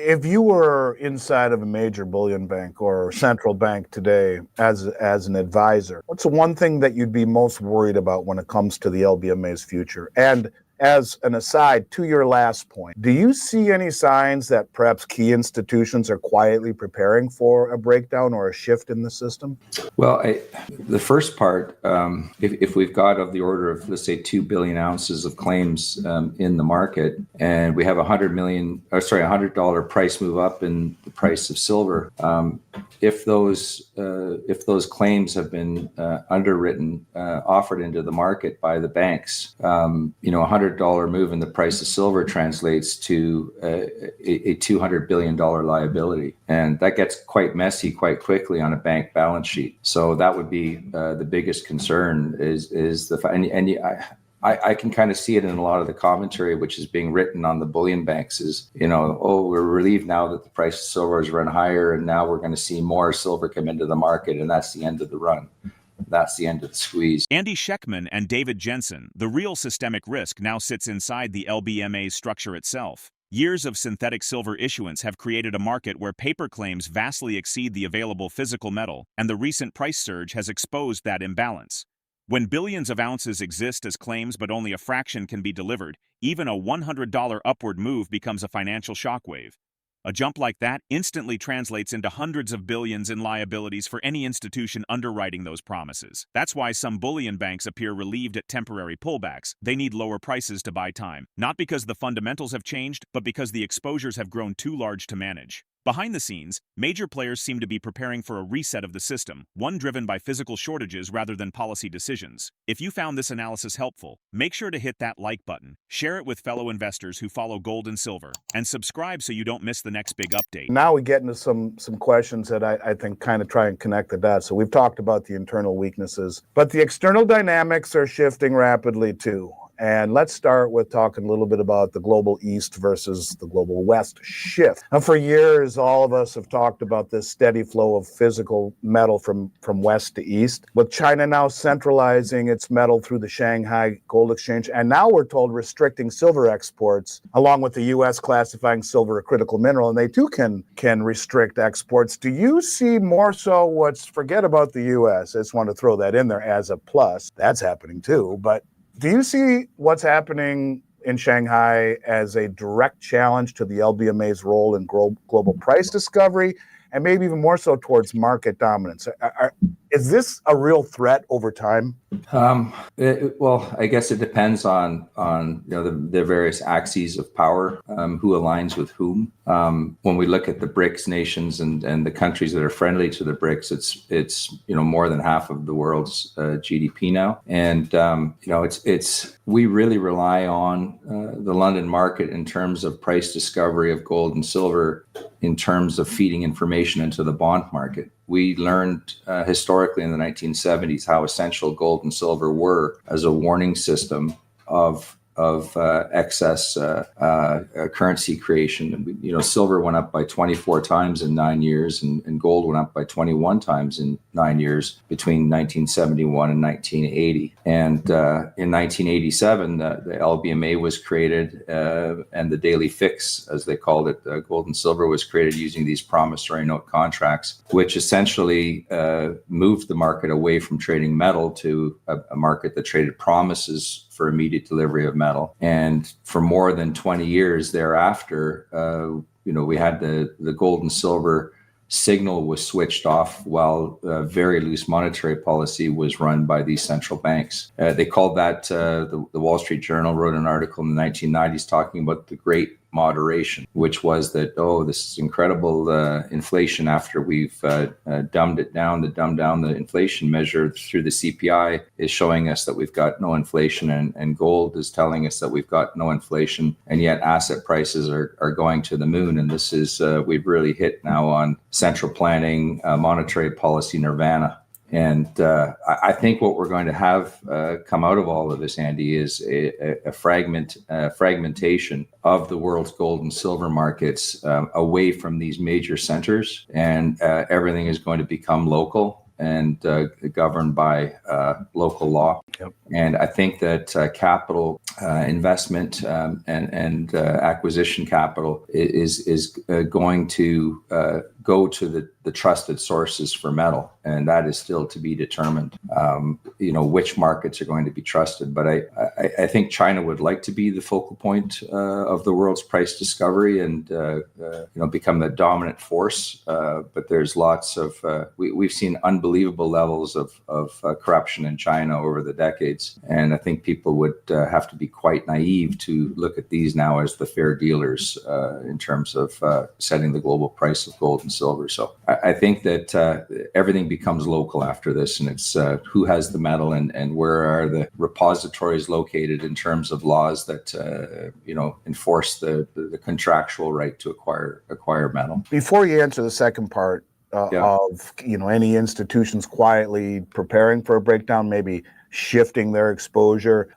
If you were inside of a major bullion bank or central bank today as an advisor, what's the one thing that you'd be most worried about when it comes to the LBMA's future? And as an aside, to your last point, do you see any signs that perhaps key institutions are quietly preparing for a breakdown or a shift in the system? Well, the first part, if we've got of the order of, let's say, 2 billion ounces of claims in the market, and we have $100 price move up in the price of silver, if those claims have been underwritten, offered into the market by the banks, $100 move in the price of silver translates to a $200 billion liability, and that gets quite messy quite quickly on a bank balance sheet. So that would be the biggest concern is the I can kind of see it in a lot of the commentary which is being written on the bullion banks is, we're relieved now that the price of silver has run higher, and now we're going to see more silver come into the market, and that's the end of the run. That's the end of the squeeze. Andy Schectman and David Jensen, the real systemic risk now sits inside the LBMA's structure itself. Years of synthetic silver issuance have created a market where paper claims vastly exceed the available physical metal, and the recent price surge has exposed that imbalance. When billions of ounces exist as claims but only a fraction can be delivered, even a $100 upward move becomes a financial shockwave. A jump like that instantly translates into hundreds of billions in liabilities for any institution underwriting those promises. That's why some bullion banks appear relieved at temporary pullbacks. They need lower prices to buy time, not because the fundamentals have changed, but because the exposures have grown too large to manage. Behind the scenes, major players seem to be preparing for a reset of the system, one driven by physical shortages rather than policy decisions. If you found this analysis helpful, make sure to hit that like button, share it with fellow investors who follow gold and silver, and subscribe so you don't miss the next big update. Now we get into some questions that I think kind of try and connect the dots. So we've talked about the internal weaknesses, but the external dynamics are shifting rapidly too. And let's start with talking a little bit about the global East versus the global West shift. Now, for years, all of us have talked about this steady flow of physical metal from West to East, with China now centralizing its metal through the Shanghai Gold Exchange. And now we're told restricting silver exports, along with the U.S. classifying silver a critical mineral, and they too can restrict exports. Do you see more so forget about the U.S., I just want to throw that in there as a plus. That's happening too, but do you see what's happening in Shanghai as a direct challenge to the LBMA's role in global price discovery, and maybe even more so towards market dominance? Is this a real threat over time? Well, I guess it depends on the various axes of power, who aligns with whom. When we look at the BRICS nations and the countries that are friendly to the BRICS, it's more than half of the world's GDP now, and we really rely on the London market in terms of price discovery of gold and silver, in terms of feeding information into the bond market. We learned historically in the 1970s how essential gold and silver were as a warning system of excess currency creation. Silver went up by 24 times in 9 years, and gold went up by 21 times in 9 years between 1971 and 1980. And in 1987, the LBMA was created, and the daily fix, as they called it, gold and silver, was created using these promissory note contracts, which essentially moved the market away from trading metal to a market that traded promises for immediate delivery of metal. And for more than 20 years thereafter, we had the gold and silver signal was switched off while very loose monetary policy was run by these central banks. They called that, the Wall Street Journal wrote an article in the 1990s talking about the Great Moderation, which was that, this is incredible inflation after we've dumbed down the inflation measure through the CPI is showing us that we've got no inflation, and gold is telling us that we've got no inflation, and yet asset prices are going to the moon. And this is, we've really hit now on central planning, monetary policy nirvana. And I think what we're going to have come out of all of this, Andy, is a fragmentation of the world's gold and silver markets away from these major centers, and everything is going to become local. and governed by local law. Yep. And I think that capital investment and acquisition capital is going to go to the trusted sources for metal, and that is still to be determined. Which markets are going to be trusted, but I think China would like to be the focal point of the world's price discovery and become the dominant force. But there's lots of we've seen unbelievable levels of corruption in China over the decades, and I think people would have to be quite naive to look at these now as the fair dealers in terms of setting the global price of gold and silver. So I think that everything becomes local after this, and it's who has the metal and where are the repositories located in terms of laws that enforce the contractual right to acquire metal. Before you answer the second part of any institutions quietly preparing for a breakdown, maybe shifting their exposure,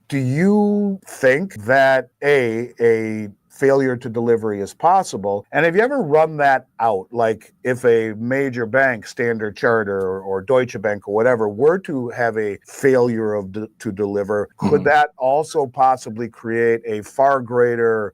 do you think that a failure to delivery is possible? And have you ever run that out? Like if a major bank, Standard Chartered or Deutsche Bank or whatever, were to have a failure to deliver, could that also possibly create a far greater,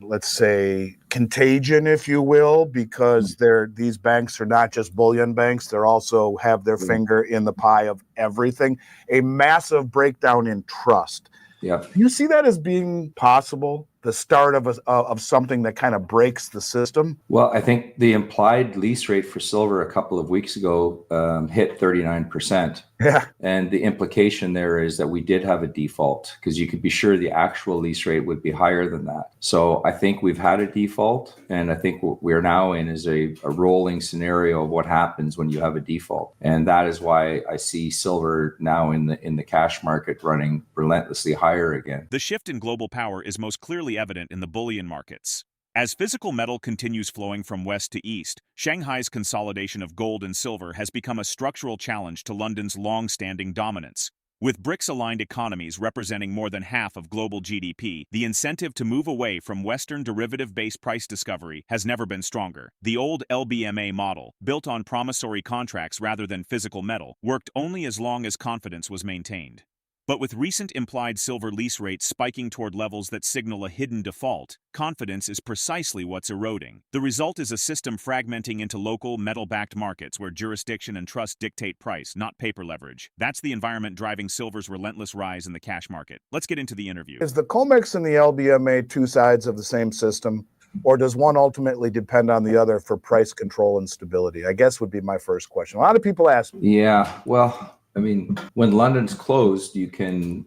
let's say, contagion, if you will, because these banks are not just bullion banks, they also have their finger in the pie of everything, a massive breakdown in trust. Yeah. Do you see that as being possible? The start of something that kind of breaks the system? Well, I think the implied lease rate for silver a couple of weeks ago hit 39%. Yeah. And the implication there is that we did have a default, because you could be sure the actual lease rate would be higher than that. So I think we've had a default, and I think what we're now in is a rolling scenario of what happens when you have a default. And that is why I see silver now in the cash market running relentlessly higher again. The shift in global power is most clearly evident in the bullion markets. As physical metal continues flowing from west to east, Shanghai's consolidation of gold and silver has become a structural challenge to London's long-standing dominance. With BRICS-aligned economies representing more than half of global GDP, the incentive to move away from Western derivative-based price discovery has never been stronger. The old LBMA model, built on promissory contracts rather than physical metal, worked only as long as confidence was maintained. But with recent implied silver lease rates spiking toward levels that signal a hidden default, confidence is precisely what's eroding. The result is a system fragmenting into local, metal-backed markets where jurisdiction and trust dictate price, not paper leverage. That's the environment driving silver's relentless rise in the cash market. Let's get into the interview. Is the COMEX and the LBMA two sides of the same system, or does one ultimately depend on the other for price control and stability? I guess would be my first question. A lot of people ask me. Yeah, well, I mean, when London's closed, you can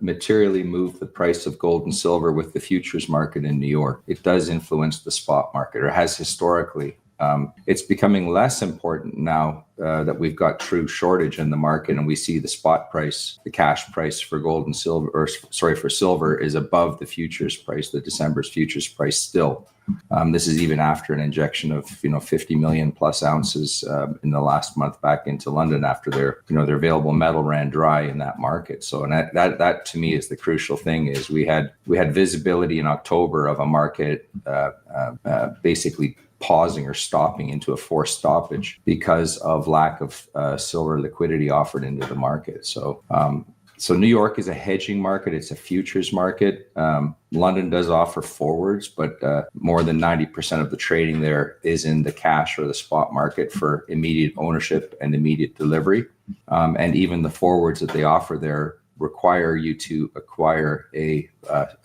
materially move the price of gold and silver with the futures market in New York. It does influence the spot market, or has historically. It's becoming less important now that we've got true shortage in the market, and we see the spot price, the cash price for gold and silver, for silver, is above the futures price, the December's futures price still. This is even after an injection of 50 million plus ounces in the last month back into London after their available metal ran dry in that market. So, and that to me is the crucial thing. Is we had visibility in October of a market basically pausing or stopping into a forced stoppage because of lack of silver liquidity offered into the market. So New York is a hedging market. It's a futures market. London does offer forwards, but more than 90% of the trading there is in the cash or the spot market for immediate ownership and immediate delivery. And even the forwards that they offer there require you to acquire a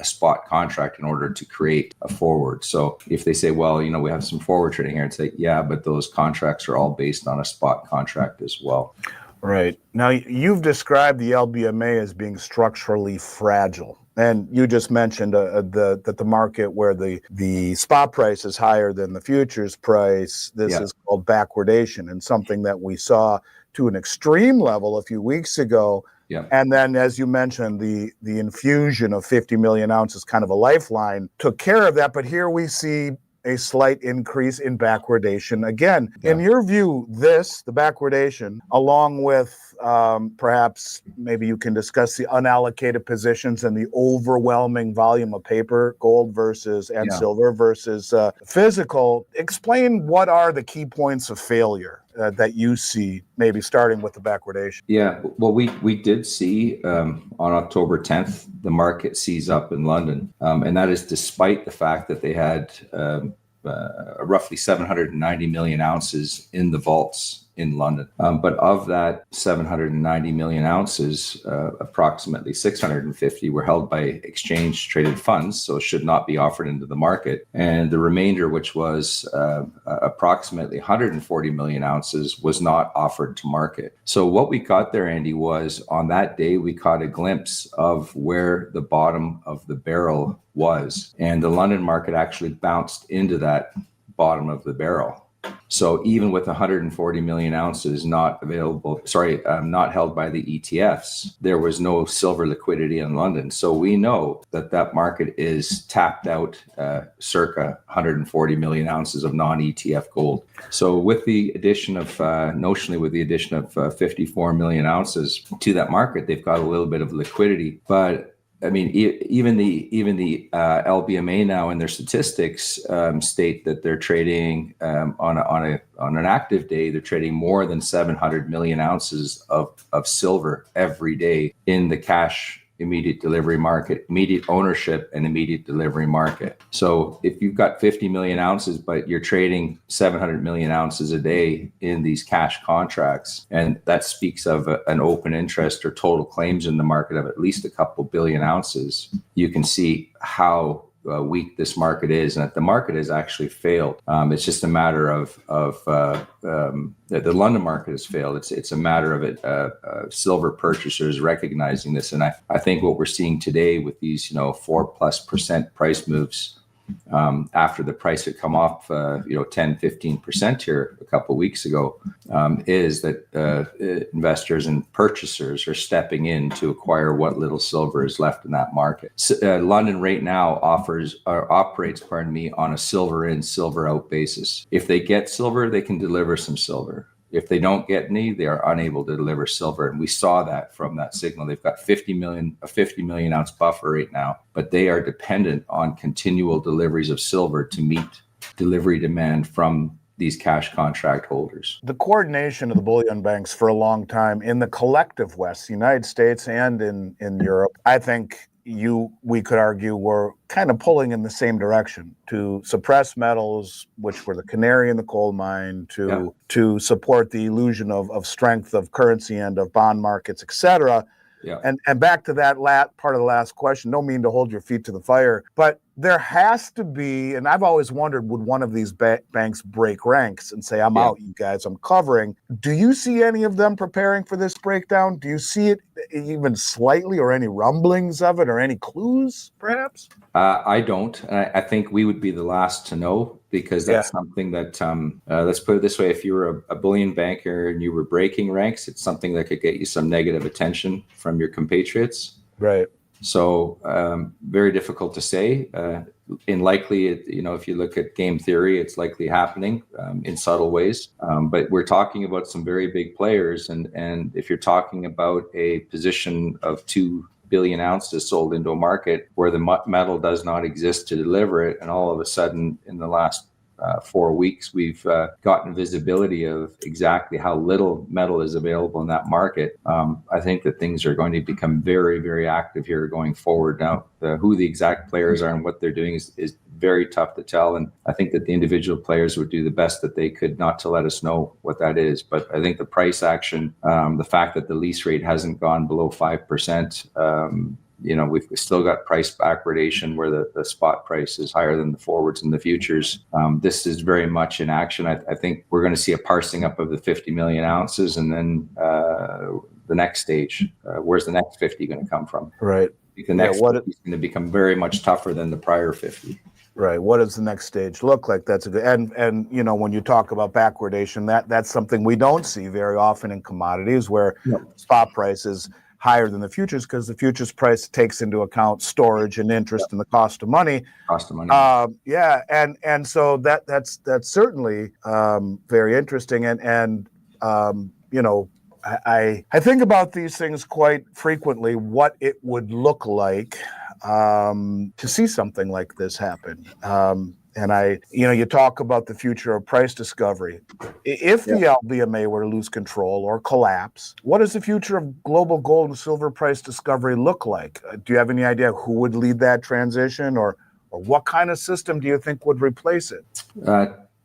spot contract in order to create a forward. So if they say, well, we have some forward trading here, and say, yeah, but those contracts are all based on a spot contract as well. Right. Now, you've described the LBMA as being structurally fragile. And you just mentioned that the market where the spot price is higher than the futures price, this is called backwardation, and something that we saw to an extreme level a few weeks ago. Yeah. And then, as you mentioned, the infusion of 50 million ounces, kind of a lifeline, took care of that. But here we see a slight increase in backwardation again. Yeah. In your view, the backwardation, along with perhaps maybe you can discuss the unallocated positions and the overwhelming volume of paper, gold and silver versus physical. Explain what are the key points of failure that you see, maybe starting with the backwardation? Yeah, well, we did see on October 10th the market seize up in London, and that is despite the fact that they had roughly 790 million ounces in the vaults in London. But of that 790 million ounces, approximately 650 were held by exchange traded funds, so should not be offered into the market. And the remainder, which was approximately 140 million ounces, was not offered to market. So what we got there, Andy, was on that day, we caught a glimpse of where the bottom of the barrel was. And the London market actually bounced into that bottom of the barrel. So even with 140 million ounces not held by the ETFs, there was no silver liquidity in London. So we know that market is tapped out circa 140 million ounces of non-ETF gold. So with the addition of, notionally with the addition of 54 million ounces to that market, they've got a little bit of liquidity. But I mean, even the LBMA now in their statistics state that they're trading on an active day, they're trading more than 700 million ounces of silver every day in the cash immediate delivery market, immediate ownership and immediate delivery market. So if you've got 50 million ounces, but you're trading 700 million ounces a day in these cash contracts, and that speaks of an open interest or total claims in the market of at least a couple billion ounces, you can see how weak this market is, and that the market has actually failed. It's just a matter of the London market has failed. It's a matter of it silver purchasers recognizing this, and I think what we're seeing today with these 4+% price moves after the price had come off 10-15% here a couple of weeks ago, is that investors and purchasers are stepping in to acquire what little silver is left in that market. London right now operates on a silver in, silver out basis. If they get silver, they can deliver some silver. If they don't get any, they are unable to deliver silver. And we saw that from that signal. They've got a 50 million ounce buffer right now, but they are dependent on continual deliveries of silver to meet delivery demand from these cash contract holders. The coordination of the bullion banks for a long time in the collective West, the United States and in Europe, I think we could argue were kind of pulling in the same direction to suppress metals, which were the canary in the coal mine, to support the illusion of strength of currency and of bond markets, et cetera. Yeah. And back to that part of the last question, don't mean to hold your feet to the fire, but there has to be, and I've always wondered, would one of these banks break ranks and say, I'm out, you guys, I'm covering? Do you see any of them preparing for this breakdown? Do you see it even slightly, or any rumblings of it, or any clues, perhaps? I don't. And I think we would be the last to know, because that's something that, let's put it this way, if you were a bullion banker and you were breaking ranks, it's something that could get you some negative attention from your compatriots. Right. So very difficult to say. If you look at game theory, it's likely happening in subtle ways. But we're talking about some very big players. And if you're talking about a position of 2 billion ounces sold into a market where the metal does not exist to deliver it, and all of a sudden in the last 4 weeks, we've gotten visibility of exactly how little metal is available in that market. I think that things are going to become very, very active here going forward. Now, who the exact players are and what they're doing is very tough to tell. And I think that the individual players would do the best that they could not to let us know what that is. But I think the price action, the fact that the lease rate hasn't gone below 5%, we've still got price backwardation where the spot price is higher than the forwards and the futures. This is very much in action. I think we're going to see a parsing up of the 50 million ounces, and then the next stage, where's the next 50 going to come from? Right. The next 50 is going to become very much tougher than the prior 50. Right. What does the next stage look like? That's a good, and when you talk about backwardation, that's something we don't see very often in commodities, where spot price is higher than the futures, because the futures price takes into account storage and interest and the cost of money. And so that's certainly very interesting. I think about these things quite frequently, what it would look like to see something like this happen. And you talk about the future of price discovery. If the LBMA were to lose control or collapse, what does the future of global gold and silver price discovery look like? Do you have any idea who would lead that transition, or what kind of system do you think would replace it?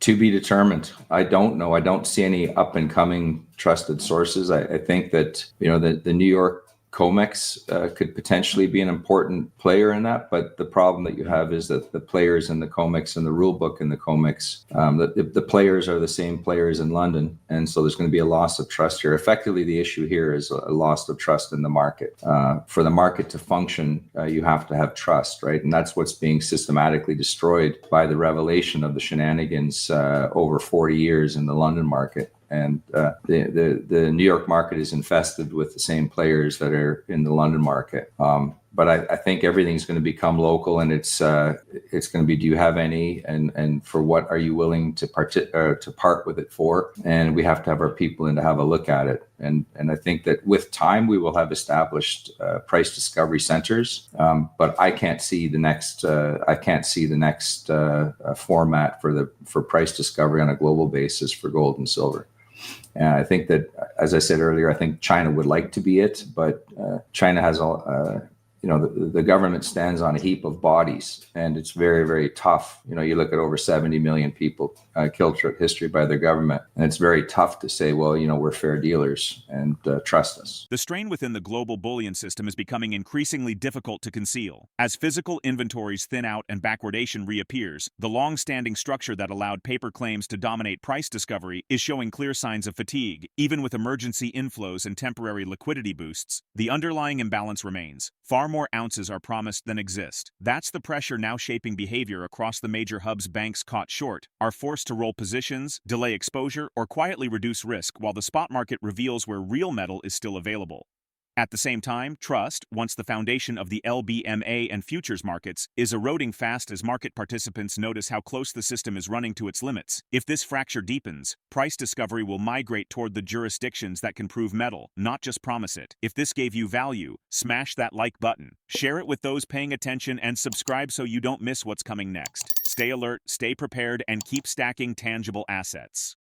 To be determined. I don't know. I don't see any up and coming trusted sources. I think that, the New York COMEX could potentially be an important player in that, but the problem that you have is that the players in the COMEX and the rule book in the COMEX, the players are the same players in London, and so there's going to be a loss of trust here. Effectively, the issue here is a loss of trust in the market. For the market to function, you have to have trust, right? And that's what's being systematically destroyed by the revelation of the shenanigans over 40 years in the London market. And the New York market is infested with the same players that are in the London market. But I think everything's going to become local, and it's going to be, do you have any, and for what are you willing to part with it for? And we have to have our people in to have a look at it. And I think that with time we will have established price discovery centers, but I can't see the next format for price discovery on a global basis for gold and silver. And I think that, as I said earlier, I think China would like to be it, but China has the government stands on a heap of bodies, and it's very, very tough. You look at over 70 million people killed throughout history by their government, and it's very tough to say, well, we're fair dealers and trust us. The strain within the global bullion system is becoming increasingly difficult to conceal. As physical inventories thin out and backwardation reappears, the long-standing structure that allowed paper claims to dominate price discovery is showing clear signs of fatigue. Even with emergency inflows and temporary liquidity boosts, the underlying imbalance remains. Far more ounces are promised than exist. That's the pressure now shaping behavior across the major hubs. Banks caught short are forced to roll positions, delay exposure, or quietly reduce risk while the spot market reveals where real metal is still available. At the same time, trust, once the foundation of the LBMA and futures markets, is eroding fast as market participants notice how close the system is running to its limits. If this fracture deepens, price discovery will migrate toward the jurisdictions that can prove metal, not just promise it. If this gave you value, smash that like button, share it with those paying attention, and subscribe so you don't miss what's coming next. Stay alert, stay prepared, and keep stacking tangible assets.